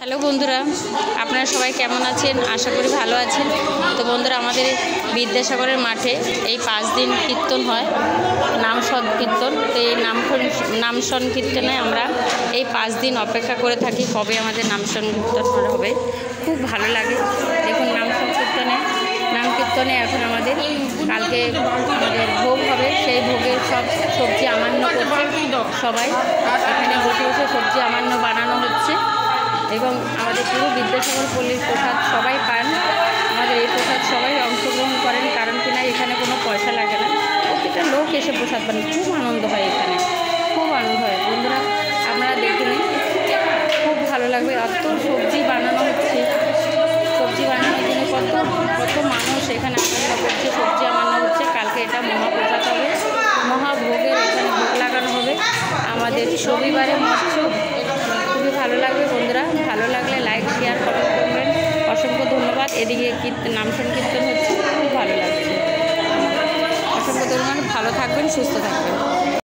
Hello বন্ধুরা, আপনারা সবাই কেমন আছেন? আশা করি ভালো আছেন। তো বন্ধুরা, আমাদের বিদ্যাসাগরের মাঠে এই 5 দিন কীর্তন হয়, নাম সংকীর্তন। তো এই নাম সংকীর্তনে আমরা এই 5 দিন অপেক্ষা করে থাকি কবে আমাদের নাম সংকীর্তন হবে। খুব ভালো লাগে। দেখুন, নাম কীর্তনে এখন আমাদের কালকে আমাদের ভোগ হবে। সেই ভোগের সব সবজি আমান্য করছে সবাই। এখানে বসে বসে সবজি আমান্য বানানো হচ্ছে এবং আমাদের পুরো বিদ্যাসাগর পল্লীর প্রসাদ সবাই পান। আমাদের এই প্রসাদ সবাই অংশগ্রহণ করেন, কারণ কিনা এখানে কোনো পয়সা লাগে না। প্রত্যেকটা লোক এসে প্রসাদ পান। খুব আনন্দ হয়, এখানে খুব আনন্দ হয়। বন্ধুরা, আপনারা দেখে নিন, খুব ভালো লাগবে। অত সবজি বানানো হচ্ছে, সবজি বানানোর জন্য কত মানুষ এখানে আমান্য করছে, সবজি আমান্য হচ্ছে। কালকে এটা মহাপ্রসাদ হবে, মহাভোগের এখানে ভোগ লাগানো হবে আমাদের রবিবারে মহোৎসব। খুবই ভালো লাগবে বন্ধুরা। ভালো লাগলে লাইক, শেয়ার, কমেন্ট করবেন। অসংখ্য ধন্যবাদ। এদিকে নাম সংকীর্তন হচ্ছে, খুব ভালো লাগছে। অসংখ্য ধন্যবাদ। ভালো থাকবেন, সুস্থ থাকবেন।